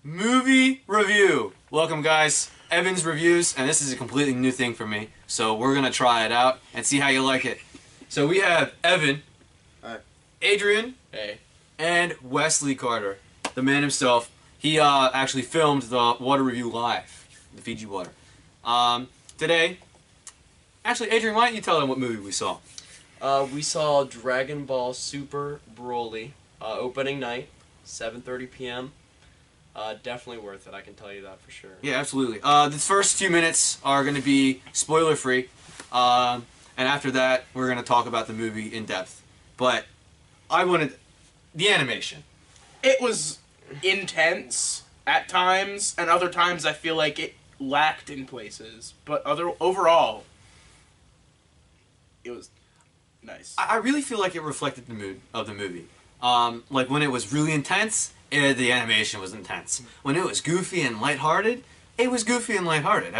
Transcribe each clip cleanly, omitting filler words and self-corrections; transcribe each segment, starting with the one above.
Movie review. Welcome, guys. Evan's reviews, and this is a completely new thing for me. So we're gonna try it out and see how you like it. So we have Evan, Hi. Adrian, Hey. and Wesley Carter, the man himself. He actually filmed the water review live, the Fiji water. Today, actually, Adrian, why don't you tell them what movie we saw? We saw Dragon Ball Super Broly opening night, 7:30 p.m. Definitely worth it, I can tell you that for sure. Yeah, absolutely. The first few minutes are going to be spoiler-free, and after that, we're going to talk about the movie in depth. But I wanted the animation. It was intense at times, and other times I feel like it lacked in places. But overall, it was nice. I really feel like it reflected the mood of the movie. Like when it was really intense, the animation was intense. When it was goofy and lighthearted, it was goofy and lighthearted.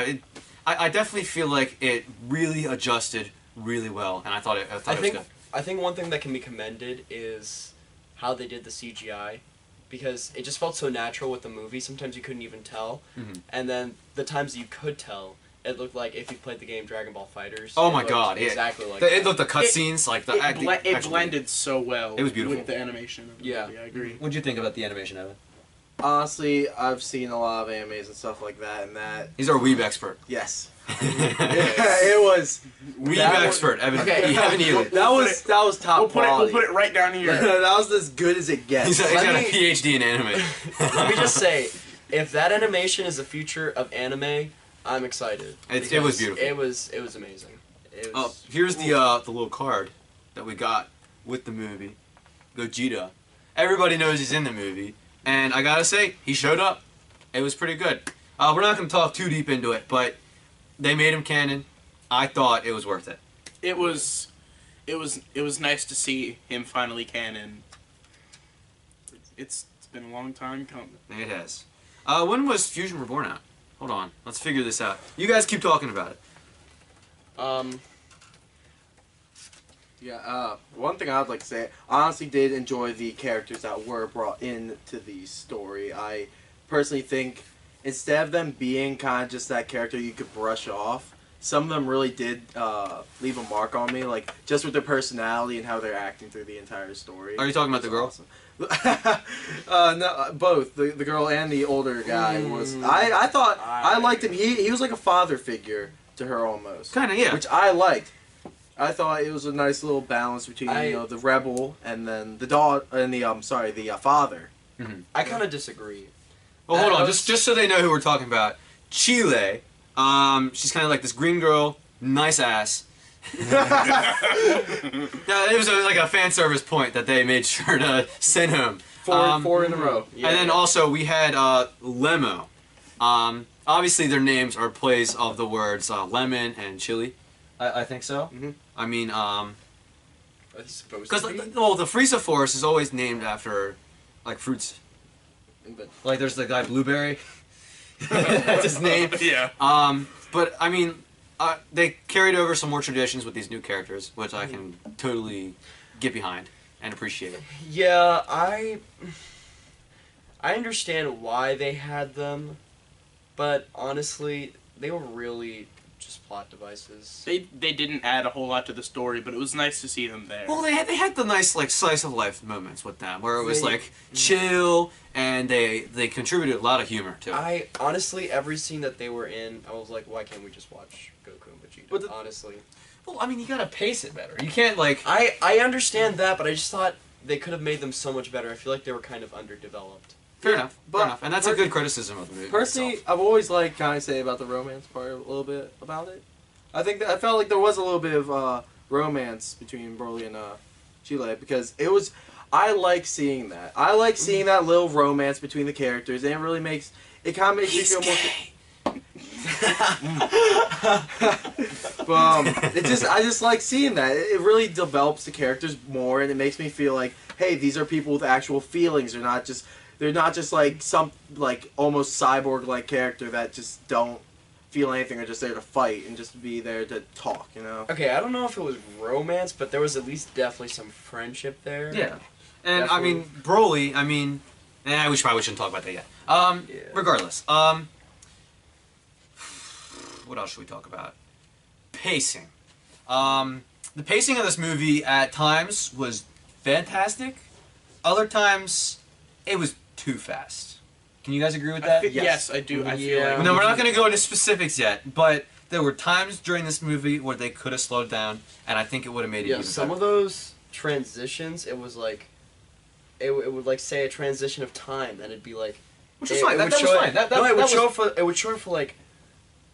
I definitely feel like it really adjusted really well, and I thought it was good. I think one thing that can be commended is how they did the CGI, because it just felt so natural with the movie. Sometimes you couldn't even tell, and then the times you could tell, it looked like if you played the game Dragon Ball FighterZ. Oh my god, yeah. Exactly like It that. looked the cutscenes, like the It blended so well. It was beautiful. With the animation of the movie, I agree. What'd you think about the animation, Evan? Honestly, I've seen a lot of animes and stuff like that, and He's our weeb expert. yes, it was Weeb that expert, Evan. Okay. You haven't either. that was top We'll quality. put it right down here. That was as good as it gets. He's got a Let me- PhD in anime. Let me just say, if that animation is the future of anime, I'm excited. It was beautiful. It was amazing. It was, Here's the little card that we got with the movie. Gogeta. Everybody knows he's in the movie, and I gotta say, he showed up. It was pretty good. We're not gonna talk too deep into it, but they made him canon. I thought it was worth it. It was nice to see him finally canon. It's been a long time coming. It has. When was Fusion Reborn out? Hold on, let's figure this out. You guys keep talking about it. Yeah, one thing I would like to say, I honestly did enjoy the characters that were brought into the story. I personally think instead of them being kind of just that character you could brush off, some of them really did leave a mark on me, like just with their personality and how they're acting through the entire story. Are you talking about the girl? Awesome. No, both the girl and the older guy was. I thought I liked him. He was like a father figure to her almost. Kinda, yeah. Which I liked. I thought it was a nice little balance between the rebel and then the dog and the father. I kind of disagree. Well, hold on, just so they know who we're talking about. Chile. She's kind of like this green girl, nice ass. Yeah, it was like a fan service point that they made sure to send home. Four in a row. Yeah. And then also we had Lemo. Obviously their names are plays of the words lemon and chili. I think so. I mean, It's supposed because to be. the Frieza Force is always named after like fruits. But Like there's the guy Blueberry. That's his name. Yeah. But I mean, they carried over some more traditions with these new characters, which I can totally get behind and appreciate. Yeah, I understand why they had them, but honestly, they were really just plot devices. They didn't add a whole lot to the story, but it was nice to see them there. Well, they had the nice like slice of life moments with them, where it was like chill, and they contributed a lot of humor to it. I honestly, every scene that they were in, I was like, why can't we just watch Goku and Vegeta? Honestly, Well, I mean, you gotta pace it better. You can't like. I understand that, but I just thought they could have made them so much better. I feel like they were kind of underdeveloped. Fair enough. but Fair enough. And that's a good criticism of the movie. personally, itself. I've always liked kind of say about the romance part a little bit about it. I think that I felt like there was a little bit of romance between Broly and Chile because it was. I like seeing that. I like seeing that little romance between the characters, and it really makes it kind of makes you feel more. But I just like seeing that. It really develops the characters more, and it makes me feel like, hey, these are people with actual feelings. They're not just like some like almost cyborg like character that just don't feel anything, are just there to fight and just be there to talk, you know? Okay, I don't know if it was romance, but there was at least definitely some friendship there. Yeah. And I mean, Broly, I mean, We probably shouldn't talk about that yet. Yeah. Regardless, what else should we talk about? Pacing. The pacing of this movie at times was fantastic. Other times, it was too fast. Can you guys agree with that? Yes, I do. I feel Yeah. like No, we're not going to go into specifics yet, but there were times during this movie where they could have slowed down, and I think it would have made it Yeah, even some better. of those transitions, it was like, it would like say a transition of time, and it'd be like, Which was fine. That was fine. That no, it would was- show for it would show for like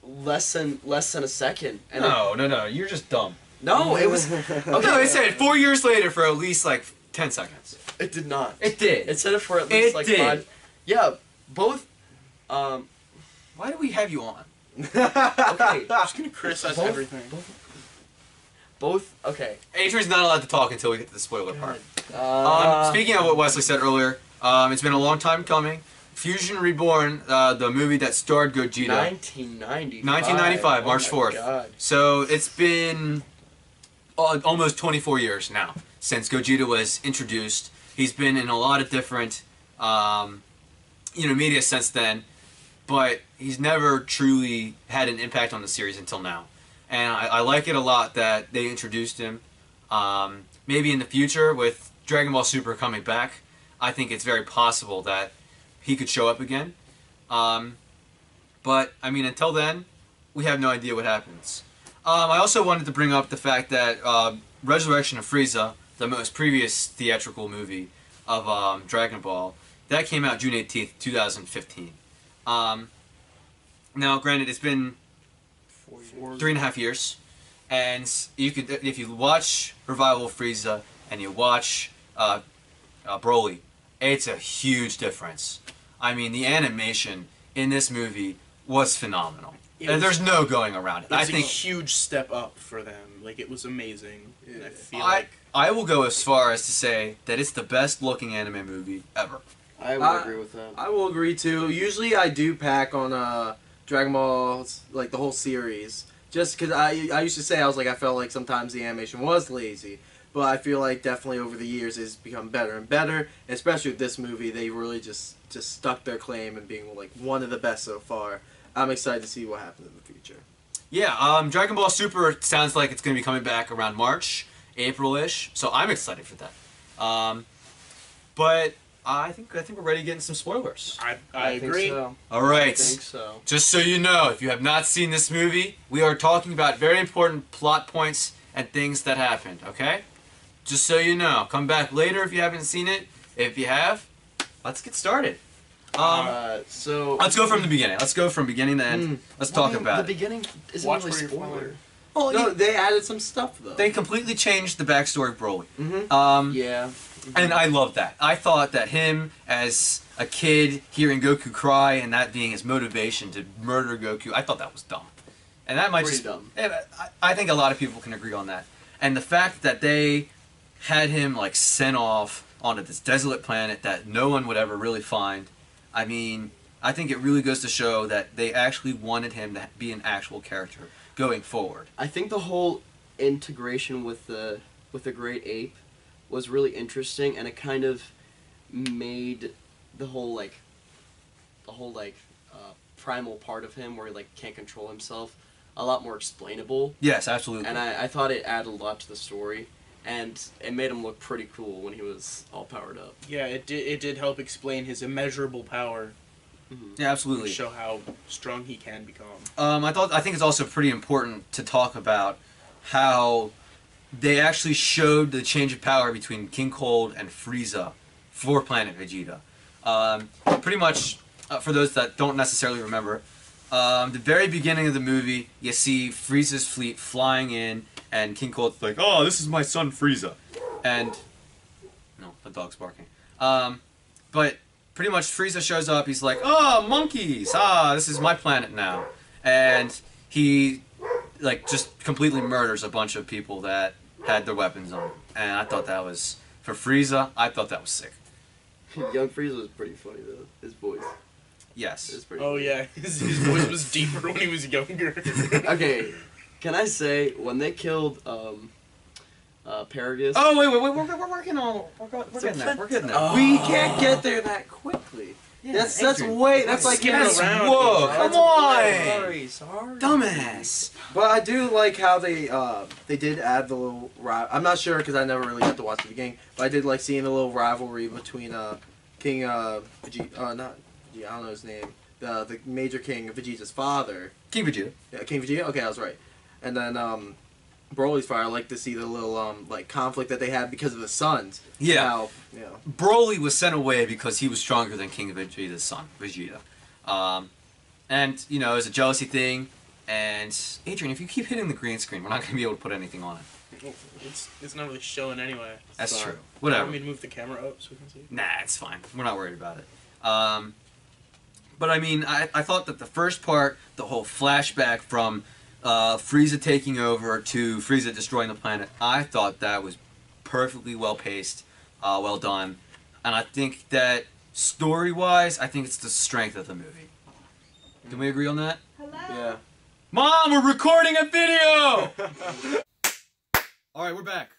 less than a second. And No, you're just dumb. no, it was No, it said 4 years later for at least like 10 seconds. It did not. It did. It said it for at least It like did. 5. Yeah, both. Why do we have you on? Okay, I'm just gonna criticize Both- everything. both. Okay. Adrian's not allowed to talk until we get to the spoiler part. God. Speaking of what Wesley said earlier, it's been a long time coming. Fusion Reborn, the movie that starred Gogeta. 1995. 1995, March Oh my 4th. God. So it's been almost 24 years now since Gogeta was introduced. He's been in a lot of different, media since then, but he's never truly had an impact on the series until now. And I like it a lot that they introduced him. Maybe in the future with Dragon Ball Super coming back, I think it's very possible that he could show up again. But, I mean, until then, we have no idea what happens. I also wanted to bring up the fact that Resurrection of Frieza, the most previous theatrical movie of Dragon Ball, that came out June 18th, 2015. Now, granted, it's been 3.5 years, and you could, if you watch Revival of Frieza and you watch Broly, it's a huge difference. I mean, the animation in this movie was phenomenal. There's no going around it. It's I think a huge step up for them. Like, it was amazing. And I feel I, like I will go as far as to say that it's the best looking anime movie ever. I would agree with that. I will agree too. Usually I do pack on Dragon Balls, like the whole series. Just because I used to say, I was like, I felt like sometimes the animation was lazy. But I feel like definitely over the years it's become better and better. Especially with this movie, they really just stuck their claim in being like one of the best so far. I'm excited to see what happens in the future. Yeah, Dragon Ball Super sounds like it's going to be coming back around March, April-ish. So I'm excited for that. But I think we're ready to get into some spoilers. I agree. Think so. All right. I think so. Just so you know, if you have not seen this movie, we are talking about very important plot points and things that happened, okay? Just so you know. Come back later if you haven't seen it. If you have, let's get started. So Let's go from the beginning. Let's go from beginning to end. Let's talk about the it. beginning isn't Watch really where you're spoiler. following. Well, No, they added some stuff though. they completely changed the backstory of Broly. Mm-hmm. Yeah. And I love that. I thought that him as a kid hearing Goku cry and that being his motivation to murder Goku, I thought that was dumb. And that might Pretty just dumb. I think a lot of people can agree on that. And the fact that they had him like sent off onto this desolate planet that no one would ever really find. I mean, I think it really goes to show that they actually wanted him to be an actual character going forward. I think the whole integration with the Great Ape was really interesting, and it kind of made the whole primal part of him, where he like can't control himself, a lot more explainable. Yes, absolutely. And I thought it added a lot to the story, and it made him look pretty cool when he was all powered up. Yeah, it did help explain his immeasurable power. Yeah, absolutely. Show how strong he can become. I think it's also pretty important to talk about how they actually showed the change of power between King Cold and Frieza for Planet Vegeta. Pretty much, for those that don't necessarily remember, the very beginning of the movie, you see Frieza's fleet flying in, and King Cold's like, "Oh, this is my son Frieza," and no, the dog's barking. But pretty much Frieza shows up. He's like, "Oh, monkeys! This is my planet now," and he like just completely murders a bunch of people that had their weapons on him. And I thought that was, for Frieza, I thought that was sick. Young Frieza was pretty funny though. His voice. Yes. It was pretty Oh funny. yeah, his voice was deeper when he was younger. Okay, can I say when they killed Paragus. Oh wait, we're working on. We're getting there. We're getting there. We can't get there that quickly. Yeah, that's Adrian, way. That's like skip it That's, around. whoa, That's come on, Sorry. dumbass. But I do like how they did add the little. I'm not sure because I never really got to watch the beginning. But I did like seeing the little rivalry between King Vegeta. Not Vegeta. I don't know his name. The Major King, Vegeta's father. King Vegeta. Yeah, King Vegeta. Okay, I was right. And then Broly's fire. I like to see the little like conflict that they had because of the sons. Yeah. How, you know. Broly was sent away because he was stronger than King Vegeta's son, Vegeta. And, you know, it was a jealousy thing. And, Adrian, if you keep hitting the green screen, we're not going to be able to put anything on it. It's not really showing anyway. That's Sorry. true. You Whatever. want me to move the camera up so we can see? Nah, it's fine. We're not worried about it. But, I mean, I thought that the first part, the whole flashback from Frieza taking over to Frieza destroying the planet, I thought that was perfectly well paced, well done. And I think that story-wise, I think it's the strength of the movie. Can we agree on that? Yeah. Mom, we're recording a video! Alright, we're back.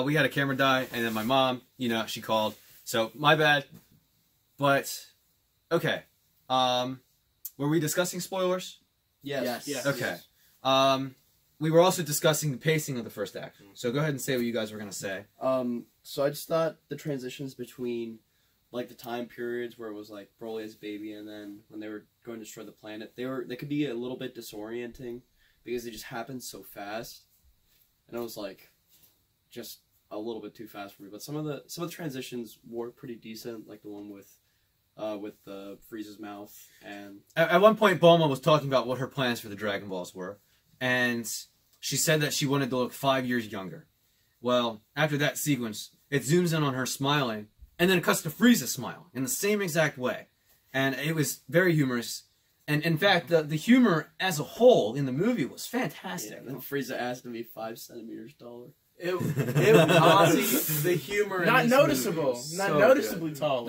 We had a camera die, and then my mom, you know, she called. So, my bad. But, okay. Were we discussing spoilers? Yes. Yes. Okay. We were also discussing the pacing of the first act. So go ahead and say what you guys were going to say. So I just thought the transitions between, like, the time periods where it was like Broly as a baby, and then when they were going to destroy the planet, they could be a little bit disorienting because they just happened so fast, and it was like just a little bit too fast for me. But some of the transitions were pretty decent, like the one with the Frieza's mouth, and At one point, Bulma was talking about what her plans for the Dragon Balls were, and she said that she wanted to look 5 years younger. Well, after that sequence, it zooms in on her smiling, and then it cuts to Frieza smile in the same exact way. And it was very humorous. And in fact, the humor as a whole in the movie was fantastic. and then Frieza asked to be 5 centimeters taller. It honestly, the humor in Not this noticeable. movie was Not so noticeably good. taller.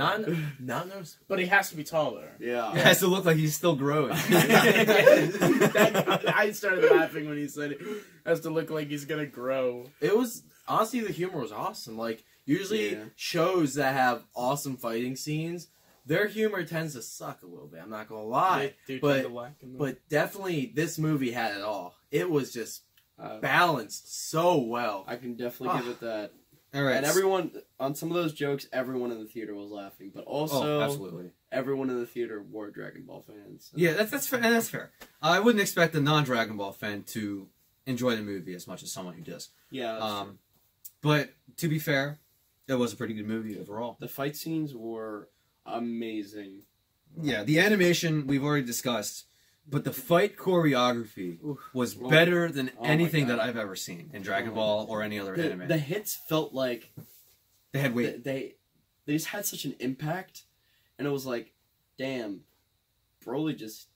Not noticeable. But he has to be taller. Yeah. It has to look like he's still growing. I started laughing when he said it. Has to look like he's gonna grow. It was honestly the humor was awesome. Like usually shows that have awesome fighting scenes, their humor tends to suck a little bit. I'm not gonna lie, They do but tend to lack in the- but definitely this movie had it all. It was just balanced so well. I can definitely give it that. All right. And everyone, on some of those jokes, everyone in the theater was laughing. But also, absolutely. everyone in the theater were Dragon Ball fans. So. Yeah, that's fair. And that's fair. I wouldn't expect a non-Dragon Ball fan to enjoy the movie as much as someone who does. Yeah, that's true. But to be fair, it was a pretty good movie overall. The fight scenes were amazing. Yeah, the animation we've already discussed, but the fight choreography was better than anything that I've ever seen in Dragon Ball or any other anime. The hits felt like They had weight. they just had such an impact, and it was like, damn, Broly just.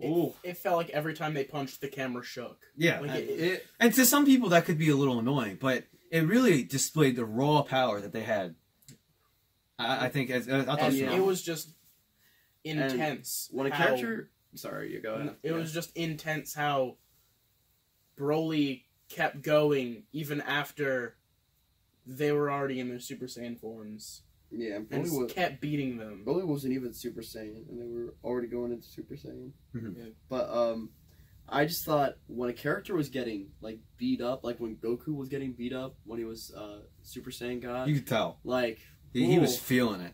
It felt like every time they punched, the camera shook. Yeah, Like and to some people that could be a little annoying, but it really displayed the raw power that they had. I think I thought and it was it was just intense. When a how- character, sorry, you go ahead. It was just intense how Broly kept going even after they were already in their Super Saiyan forms. Yeah, And Broly just kept beating them. Broly wasn't even Super Saiyan, and they were already going into Super Saiyan. Mhm. Yeah. But I just thought when a character was getting like beat up, like when Goku was getting beat up when he was Super Saiyan God, you could tell like he was feeling it.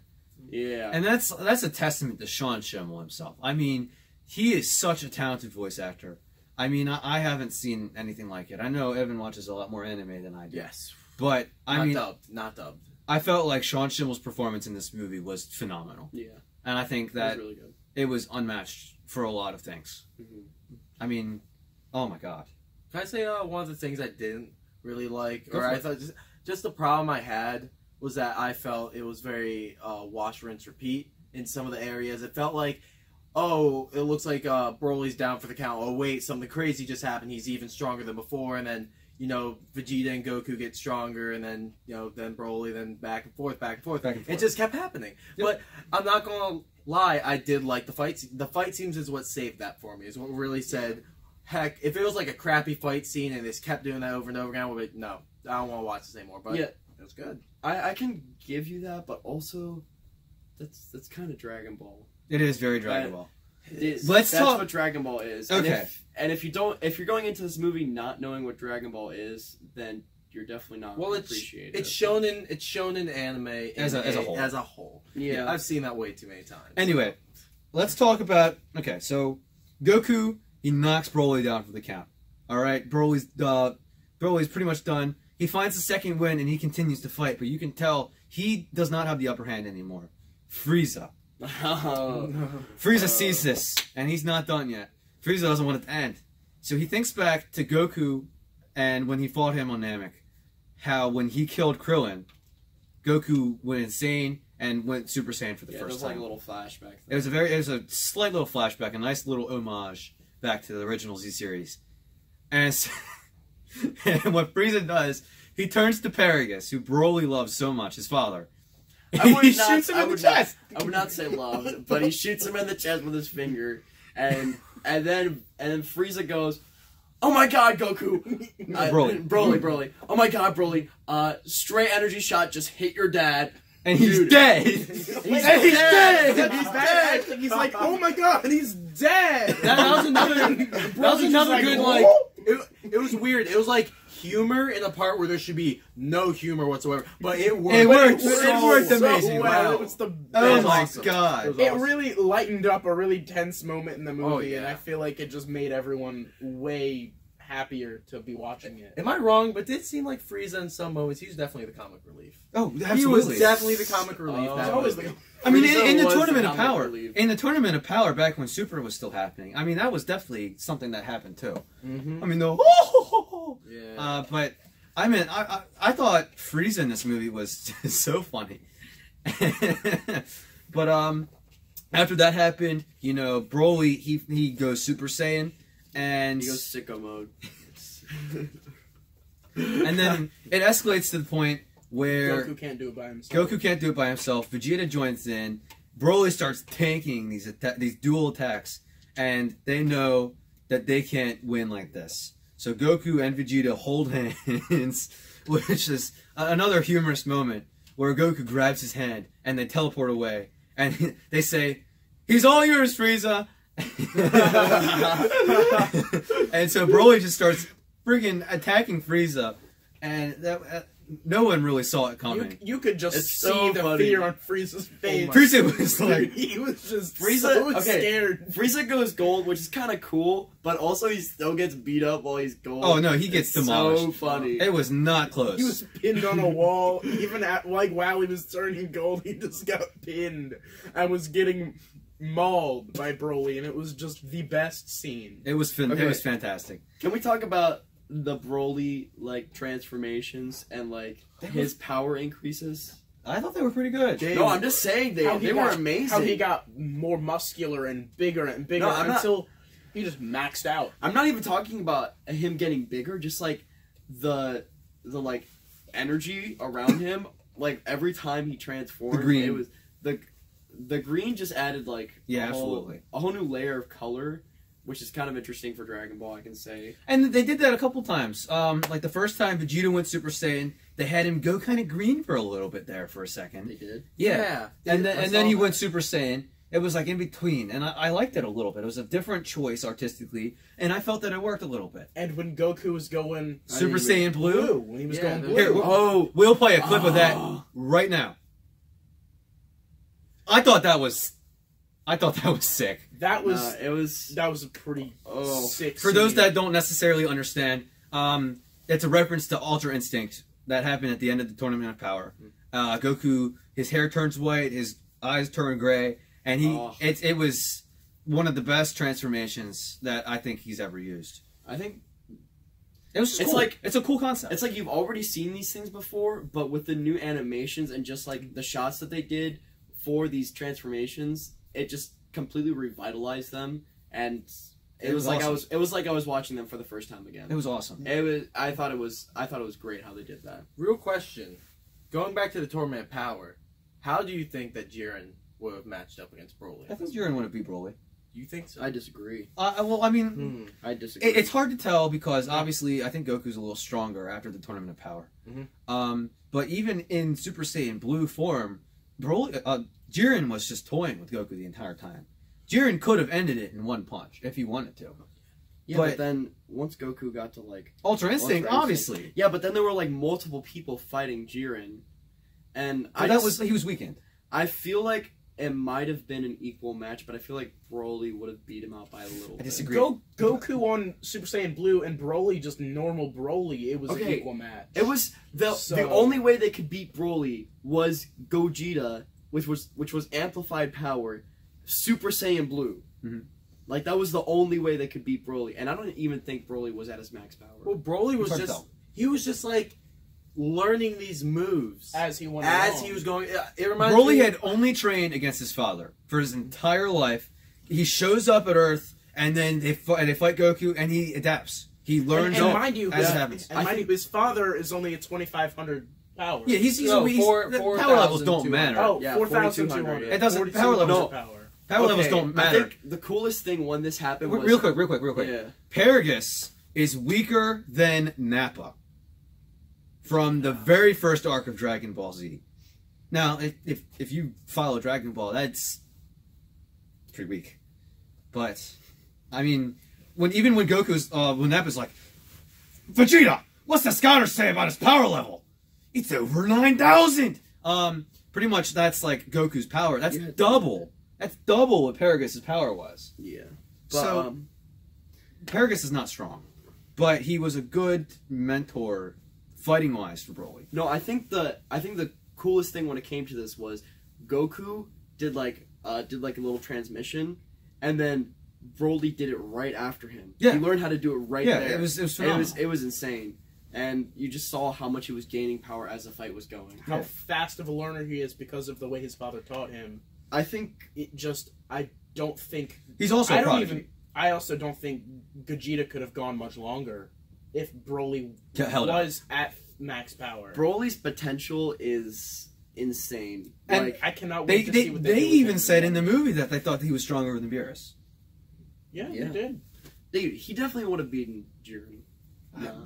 yeah, And that's a testament to Sean Schemmel himself. I mean, he is such a talented voice actor. I mean, I haven't seen anything like it. I know Evan watches a lot more anime than I do. Yes, But, not dubbed. I felt like Sean Schimmel's performance in this movie was phenomenal. yeah, And I think it was that really good. it was unmatched for a lot of things. Mhm. I mean, oh my god. Can I say one of the things I didn't really like, Go or for I it. thought just the problem I had was that I felt it was very wash, rinse, repeat in some of the areas. It felt like, oh, it looks like Broly's down for the count. Oh wait, something crazy just happened. He's even stronger than before, and then Vegeta and Goku get stronger, and then then Broly, then back and forth, back and forth. Back and forth. It just kept happening. Yep. But I'm not gonna lie, I did like the fight. The fight scenes is what saved that for me. Is what really said, heck, if it was like a crappy fight scene and they just kept doing that over and over again, I would be no, I don't want to watch this anymore. But Yeah. it was good. I can give you that, but also that's kind of Dragon Ball. It is very Dragon Ball. That's talk- what Dragon Ball is. Okay. And if you're going into this movie not knowing what Dragon Ball is, then you're definitely not going to appreciate it. It's shonen anime As a whole. As a whole. Yeah. I've seen that way too many times. Anyway, let's talk about. Okay, so Goku, he knocks Broly down for the count. All right, Broly's pretty much done. He finds the second win and he continues to fight, but you can tell he does not have the upper hand anymore. Frieza. Frieza sees this, and he's not done yet. Frieza doesn't want it to end. So he thinks back to Goku and when he fought him on Namek, how when he killed Krillin, Goku went insane and went Super Saiyan for the It first was time. like a little flashback. It was a slight little flashback, a nice little homage back to the original Z series. And, so, and what Frieza does, he turns to Paragus, who Broly loves so much, his father. I would He not, shoots him I in the would not- chest. I would not say love, but he shoots him in the chest with his finger, and then Frieza goes, "Oh my God, Goku!" Broly. Oh my God, Broly! Straight energy shot just hit your dad, And he's Dude. dead. He's dead. He's dead. He's like, oh my god, he's dead. That was another good like. It was weird. It was like humor in a part where there should be no humor whatsoever, but it worked. It worked. It worked amazing. well. Wow. It was the Oh best. my Awesome. God. It was It awesome. really lightened up a really tense moment in the movie, and yeah. I feel like it just made everyone way happier to be watching it. Am I wrong? But it did seem like Frieza in some moments. He was definitely the comic relief. Oh, absolutely. He was definitely the comic relief. Oh. that He's always movie. the- I mean, Frieza in the was Tournament the of comic Power, relief. in the Tournament of Power, back when Super was still happening, I mean, that was definitely something that happened too. Mhm. I mean, the Yeah. but I mean, I thought Frieza in this movie was so funny. But after that happened, you know, Broly he goes Super Saiyan, and He goes sicko mode. and then it escalates to the point where Goku can't do it by himself. Goku can't do it by himself. Vegeta joins in. Broly starts tanking these dual attacks, and they know that they can't win like this. So Goku and Vegeta hold hands, which is another humorous moment where Goku grabs his hand and they teleport away, and they say, "He's all yours, Frieza." And so Broly just starts friggin' attacking Frieza, and that. No one really saw it coming. You could just It's see so the funny. fear on Frieza's face. Frieza was like, He was just Frieza, so okay. scared. Frieza goes gold, which is kind of cool, but also he still gets beat up while he's gold. oh no, he gets It's demolished. So funny. It was not close. He was pinned on a wall. Even at like while he was turning gold, he just got pinned and was getting mauled by Broly, and it was just the best scene. It was Okay. It was fantastic. Can we talk about the Broly like transformations and like his power increases? I thought they were pretty good. They- No, I'm just saying they How he were got- amazing. How he got more muscular and bigger No, I'm not- until he just maxed out. I'm not even talking about him getting bigger, just like the like energy around him. Like every time he transformed, The green. it was the green just added like Yeah, a whole, absolutely. a whole new layer of color, which is kind of interesting for Dragon Ball, I can say. And they did that a couple times. Like the first time Vegeta went Super Saiyan, they had him go kind of green for a little bit there for a They second. did. Yeah. Yeah. And I then saw he that. went Super Saiyan. It was like in between, and I liked it a little bit. It was a different choice artistically, and I felt that it worked a little bit. And when Goku was going Super agree. Saiyan Blue. when he was Yeah, going the- blue. Here, Oh, we'll play a clip of that Oh. right now. I thought that was sick. that was it was. that was a pretty Oh. sick. For those scene. that don't necessarily understand, it's a reference to Ultra Instinct that happened at the end of the Tournament of Power. Goku, his hair turns white, his eyes turn gray, and Oh. it was one of the best transformations that I think he's ever used. I think It was just It's cool. like- It's a cool concept. it's like you've already seen these things before, but with the new animations and just like the shots that they did for these transformations, it just completely revitalized them, and it was like awesome. it was like I was watching them for the first time again. It was awesome. I thought it was great how they did that. Real question. Going back to the Tournament of Power, how do you think that Jiren would have matched up against Broly? I think Jiren would have beat Broly. You think so? I disagree. Well, I mean, I disagree. it's hard to tell because obviously I think Goku's a little stronger after the Tournament of Power. But even in Super Saiyan Blue form, Jiren was just toying with Goku the entire time. Jiren could have ended it in one punch if he wanted to. Yeah, but then once Goku got to like Ultra Instinct, obviously. Yeah, but then there were like multiple people fighting Jiren, and he was weakened. I feel like it might have been an equal match, but I feel like Broly would have beat him out by a little bit. I disagree. Goku on Super Saiyan Blue and Broly just normal Broly. It was an equal match. It was the only way they could beat Broly was Gogeta, which was amplified power, Super Saiyan Blue. Like, that was the only way they could beat Broly. And I don't even think Broly was at his max power. Well, Broly was he was just like learning these moves as he went as along. he was going. It reminds Broly me, had only trained against his father for his entire life. He shows up at Earth, and then they fight Goku, and he adapts. He learns and mind you, as it happens. And mind you, his father is only at 2,500 power. Yeah, he's four power levels don't matter. Oh, Yeah, 4,200. It doesn't. Power levels. Power levels don't matter. I think the coolest thing when this happened was... Real quick. Yeah. Paragus is weaker than Nappa from the very first arc of Dragon Ball Z. Now, if you follow Dragon Ball, that's pretty weak. But, I mean, when Goku's... when Nappa's like, Vegeta, what's the scouter say about his power level? It's over 9,000! Pretty much that's like Goku's power. That's double. That's double what Paragus' power was. Yeah. But, so, Paragus is not strong. But he was a good mentor, fighting-wise, for Broly. No, I think the coolest thing when it came to this was Goku did like a little transmission, and then Broly did it right after him. Yeah. He learned how to do it right there. Yeah, it was phenomenal. It was insane. And you just saw how much he was gaining power as the fight was going. How fast of a learner he is because of the way his father taught him. I think I don't think he's also I also don't think Gogeta could have gone much longer if Broly was at max power. Broly's potential is insane. And like, I cannot wait to see what they even said in the movie that they thought he was stronger than Beerus. Yeah, they did. Dude, he definitely would have beaten Jiren.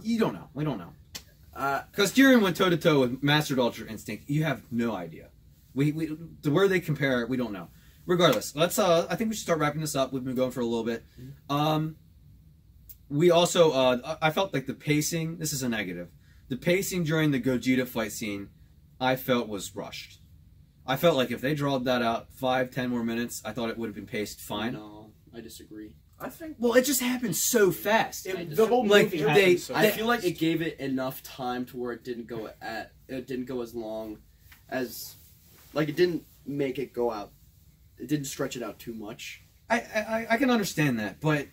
You don't know. We don't know. Because Jiren went toe-to-toe with Mastered Ultra Instinct. You have no idea. Where they compare, we don't know. Regardless, let's. I think we should start wrapping this up. We've been going for a little bit. We also, I felt like the pacing. This is a negative. The pacing during the Gogeta fight scene, I felt was rushed. I felt like if they drawed that out 5-10 more minutes, I thought it would have been paced fine. No, I disagree. I think. Well, it just happened so fast. The whole movie happened so I fast. feel like it gave it enough time to where it didn't go as long as. Like, it didn't make it go out. It didn't stretch it out too much. I can understand that, but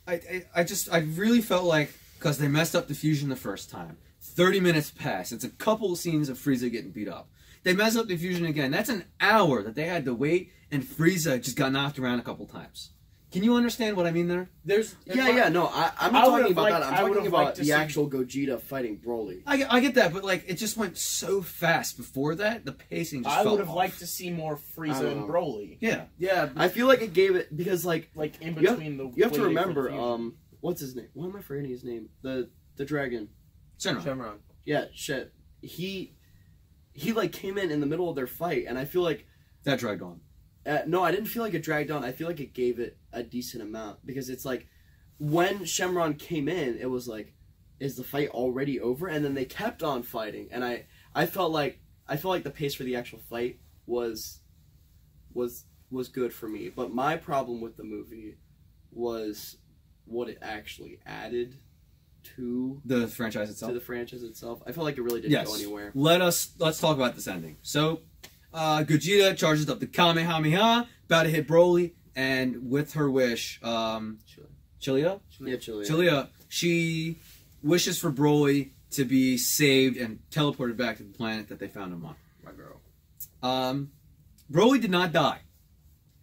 I really felt like, because they messed up the fusion the first time, 30 minutes passed. It's a couple of scenes of Frieza getting beat up. They messed up the fusion again. That's an hour that they had to wait, and Frieza just got knocked around a couple times. Can you understand what I mean there? I'm not talking about that. I'm talking about the actual Gogeta fighting Broly. I get that, but like it just went so fast before that. The pacing just fell I would have off. liked to see more Frieza and Broly. Yeah. I feel like it gave it because like in between you have to remember what's his name? Why am I forgetting his name? The dragon. Shenron. Yeah, shit. He like came in the middle of their fight, and I feel like that dragged on. No, I didn't feel like it dragged on. I feel like it gave it a decent amount because it's like when Shenron came in, it was like, is the fight already over? And then they kept on fighting, and I felt like the pace for the actual fight was good for me. But my problem with the movie was what it actually added to the franchise itself. I felt like it really didn't go anywhere. Let's talk about this ending. So. Gogeta charges up the Kamehameha, about to hit Broly, and with her wish, Chilia? Yeah, Chilia. Chilia, she wishes for Broly to be saved and teleported back to the planet that they found him on. My girl. Broly did not die,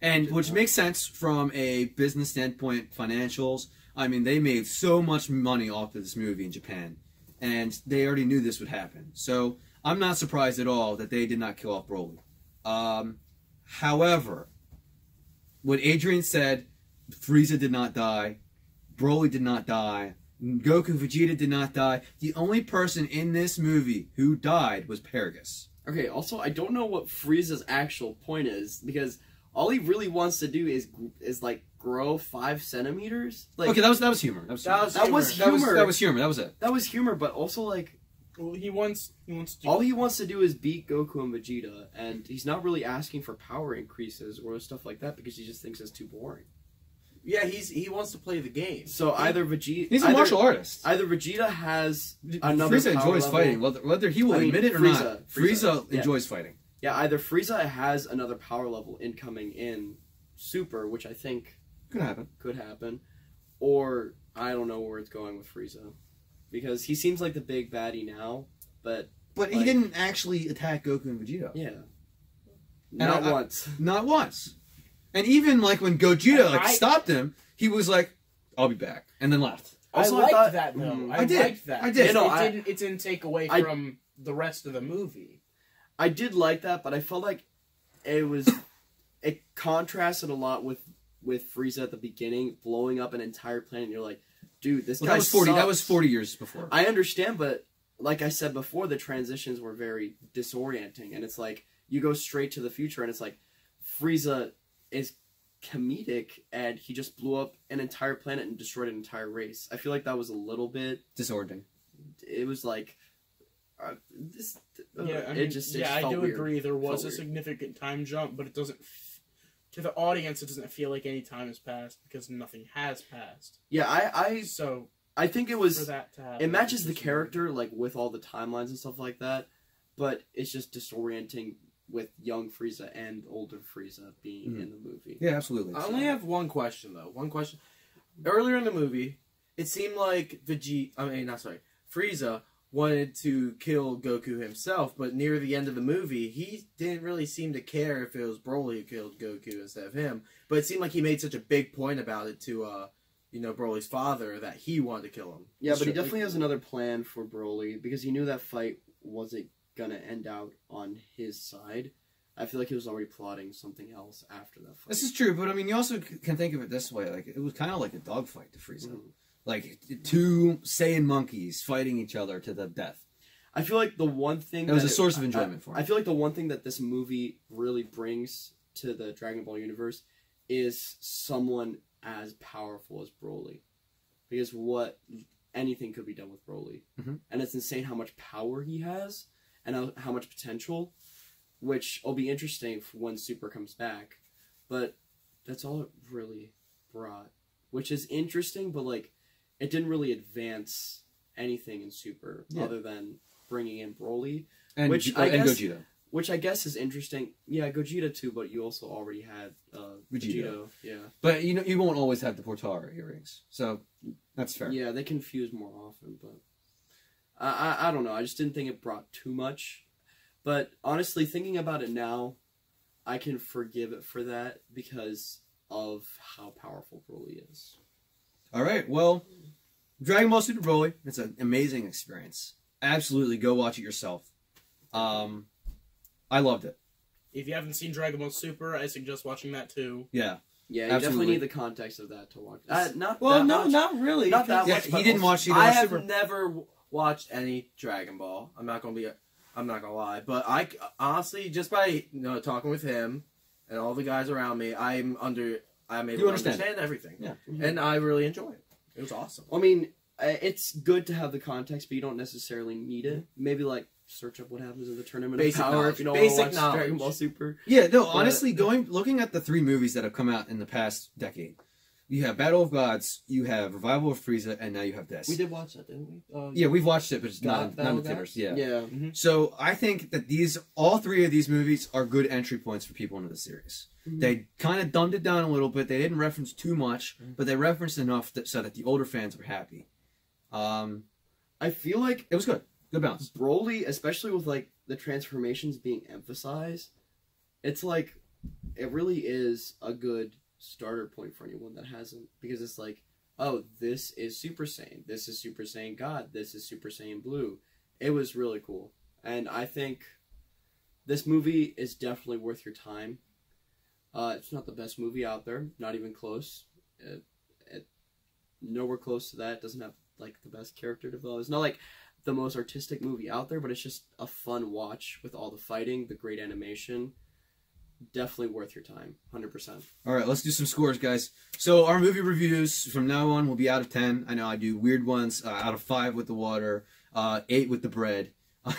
and which makes sense from a business standpoint, financials. I mean, they made so much money off of this movie in Japan, and they already knew this would happen. So I'm not surprised at all that they did not kill off Broly. However, what Adrian said Frieza did not die. Broly did not die. Goku Vegeta did not die. The only person in this movie who died was Paragus. Okay, also, I don't know what Frieza's actual point is, because all he really wants to do is like, grow 5 centimeters? Like, Okay, that was humor. That was humor. That was humor. That was humor. That was it. That was humor, but also, like, Well, he wants to. all he wants to do is beat Goku and Vegeta, and he's not really asking for power increases or stuff like that, because he just thinks it's too boring. Yeah, he wants to play the game. So either Vegeta... He's a martial artist. Either Vegeta has another Frieza power enjoys level, fighting, whether he will admit it or not. Frieza yeah. enjoys fighting. Yeah, either Frieza has another power level incoming in Super, which I think Could happen. or I don't know where it's going with Frieza. Because he seems like the big baddie now, but he didn't actually attack Goku and Vegeta. yeah. Not Once. Not once. And even like when Gogeta stopped him, he was like, "I'll be back," and then left. Also, I I liked thought- that though. I did. Liked that. I did. You know, It didn't take away from the rest of the movie. I did like that, but I felt like it contrasted a lot with Frieza at the beginning, blowing up an entire planet. And you're like, dude, this guy that was 40. sucks. That was 40 years before. I understand, but like I said before, the transitions were very disorienting, and it's like you go straight to the future, and it's like Frieza is comedic, and he just blew up an entire planet and destroyed an entire race. I feel like that was a little bit Disorienting. It was like I do weird. agree. There was Felt a weird. significant time jump, but it doesn't. To the audience, it doesn't feel like any time has passed because nothing has passed. Yeah, So I think it for was. that to happen, It matches the it's just character, like with all the timelines and stuff like that, but it's just disorienting with young Frieza and older Frieza being in the movie. Yeah, absolutely. I only have one question though. One question. Earlier in the movie, it seemed like Frieza wanted to kill Goku himself, but near the end of the movie, he didn't really seem to care if it was Broly who killed Goku instead of him. But it seemed like he made such a big point about it to, Broly's father that he wanted to kill him. Yeah, but he definitely has another plan for Broly because he knew that fight wasn't gonna end out on his side. I feel like he was already plotting something else after that fight. This is true, but I mean, you also can think of it this way: like it was kind of like a dogfight to Frieza, like two Saiyan monkeys fighting each other to the death. I feel like the one thing It was a source of enjoyment for him. I feel like the one thing that this movie really brings to the Dragon Ball universe is someone as powerful as Broly, because anything could be done with Broly, and it's insane how much power he has and how much potential, which will be interesting for when Super comes back. But that's all it really brought, which is interesting, but like it didn't really advance anything in Super other than bringing in Broly, And Gogeta. which I guess is interesting. Yeah, Gogeta too, but you also already had Vegeta. Yeah. But you won't always have the Portara earrings, so that's fair. Yeah, they confuse more often, but I don't know. I just didn't think it brought too much. But honestly, thinking about it now, I can forgive it for that because of how powerful Broly is. All right, well, Dragon Ball Super Broly, it's an amazing experience. Absolutely, go watch it yourself. I loved it. If you haven't seen Dragon Ball Super, I suggest watching that too. Yeah. Yeah, you Absolutely. definitely need the context of that to watch. Not really. Not that Yeah, much. he but didn't also- watch either I of have Super. never watched any Dragon Ball. I'm not gonna lie, but I honestly, just by talking with him and all the guys around me, I'm able to understand everything. Yeah. And I really enjoy it. It was awesome. I mean, it's good to have the context, but you don't necessarily need it. Maybe like search up what happens in the Tournament Basic of Power knowledge. if you don't Basic want to watch knowledge. Dragon Ball Super. Yeah, no, honestly, looking at the 3 movies that have come out in the past decade, you have Battle of Gods, you have Revival of Frieza, and now you have this. We did watch that, didn't we? Yeah, we've watched it, but it's not in Battle the of theaters. Gods? Yeah. Yeah. So I think that all 3 of these movies are good entry points for people into the series. They kind of dumbed it down a little bit. They didn't reference too much, but they referenced enough so that the older fans were happy. I feel like It was good. Good balance. Broly, especially with like the transformations being emphasized, it's like it really is a good starter point for anyone that hasn't, because it's like, oh, this is Super Saiyan, this is Super Saiyan God, this is Super Saiyan Blue. It was really cool, and I think this movie is definitely worth your time. It's not the best movie out there, not even close. Nowhere close to that. It doesn't have like the best character development. It's not like the most artistic movie out there, but it's just a fun watch with all the fighting, the great animation. Definitely worth your time, 100%. All right, let's do some scores, guys. So our movie reviews from now on will be out of 10. I know I do weird ones. Out of 5 with the water, 8 with the bread,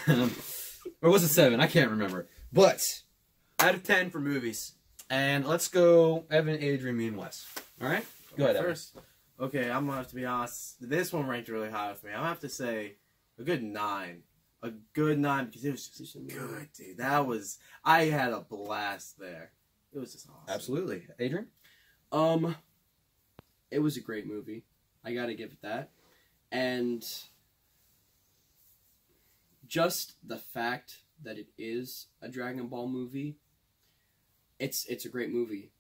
or was it 7? I can't remember. But out of 10 for movies. And let's go Evan, Adrian, me, and Wes. All right, go ahead, Evan. First, okay, I'm gonna have to be honest. This one ranked really high with me. I'm gonna have to say a good 9. A good 9 because it was just good, dude. I had a blast there. It was just awesome. Absolutely, Adrian. It was a great movie. I gotta give it that, and just the fact that it is a Dragon Ball movie. It's a great movie,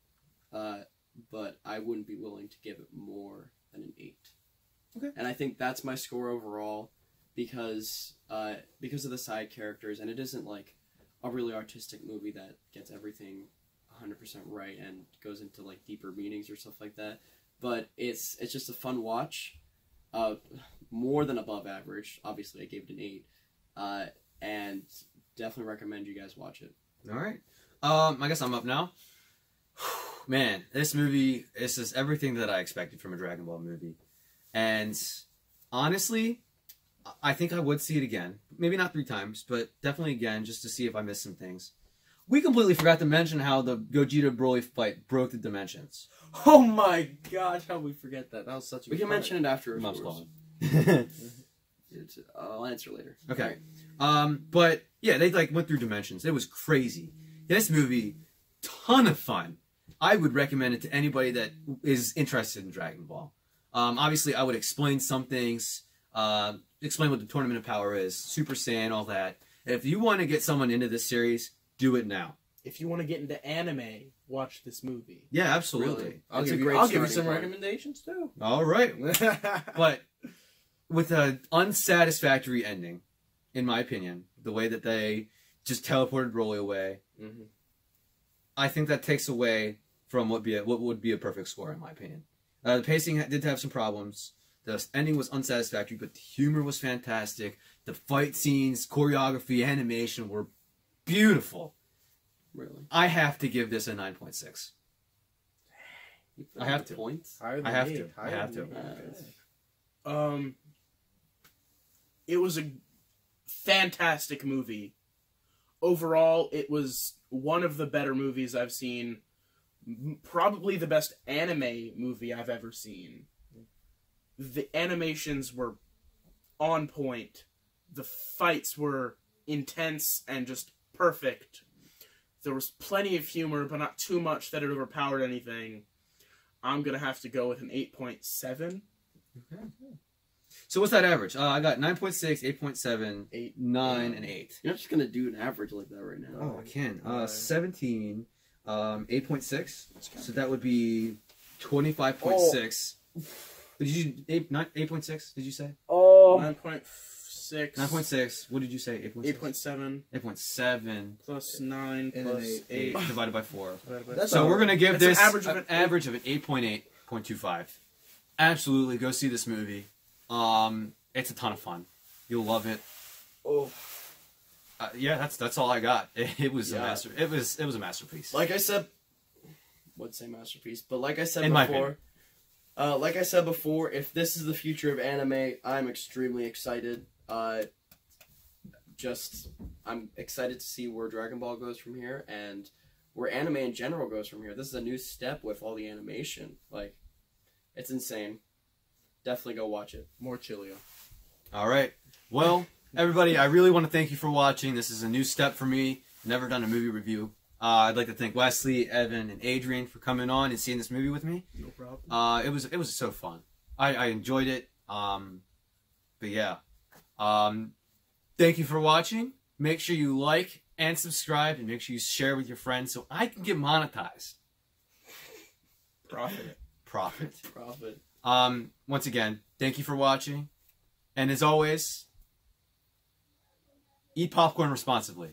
but I wouldn't be willing to give it more than an 8. Okay. And I think that's my score overall, because of the side characters, and it isn't like a really artistic movie that gets everything 100% right and goes into like deeper meanings or stuff like that. But it's just a fun watch, more than above average. Obviously, I gave it an 8, and definitely recommend you guys watch it. All right. I guess I'm up now. Man, this movie is just everything that I expected from a Dragon Ball movie. And honestly, I think I would see it again. Maybe not 3 times, but definitely again, just to see if I missed some things. We completely forgot to mention how the Gogeta Broly fight broke the dimensions. Oh my gosh, how we forget that? That was such a We can mention it after. Mom's afterwards. calling. I'll answer later. Okay. But yeah, they like went through dimensions. It was crazy. This movie, ton of fun. I would recommend it to anybody that is interested in Dragon Ball. Obviously, I would explain some things, explain what the Tournament of Power is, Super Saiyan, all that. If you want to get someone into this series, do it now. If you want to get into anime, watch this movie. Yeah, absolutely. Really? I'll It's give a you, great I'll give you starting some point. recommendations too. All right. But with an unsatisfactory ending, in my opinion, the way that they just teleported Broly away, Mm-hmm. I think that takes away from what would be a perfect score, in my opinion. The pacing did have some problems. The ending was unsatisfactory, but the humor was fantastic. The fight scenes, choreography, animation were beautiful. Really? I have to give this a 9.6. I have to. Points? I have to. It was a fantastic movie. Overall, it was one of the better movies I've seen. Probably the best anime movie I've ever seen. The animations were on point. The fights were intense and just perfect. There was plenty of humor, but not too much that it overpowered anything. I'm going to have to go with an 8.7. Okay. So what's that average? I got 9.6, 8.7, 8, 9, and 8. You're not just gonna do an average like that right now. Oh, I can. 17, 8.6. So that would be 25.6. Did you 8.6? Did you say? Oh. 9.6. 9.6. What did you say? 8.6. 8.7. 8.7 Plus 9 And plus an 8. divided by 4. That's So all we're right. gonna give That's this an an average of an 8.8.25. Absolutely, go see this movie. It's a ton of fun. You'll love it. Oh. Yeah, that's all I got. It was Yeah. a master. It was a masterpiece. Like I said, would say masterpiece, but like I said In my before, if this is the future of anime, I'm extremely excited. I'm excited to see where Dragon Ball goes from here and where anime in general goes from here. This is a new step with all the animation. Like, it's insane. Definitely go watch it. More Chilio. All right. Well, everybody, I really want to thank you for watching. This is a new step for me. Never done a movie review. I'd like to thank Wesley, Evan, and Adrian for coming on and seeing this movie with me. No problem. It was so fun. I enjoyed it. But yeah. Thank you for watching. Make sure you like and subscribe, and make sure you share with your friends so I can get monetized. Profit. Profit. Once again, thank you for watching. And as always, eat popcorn responsibly.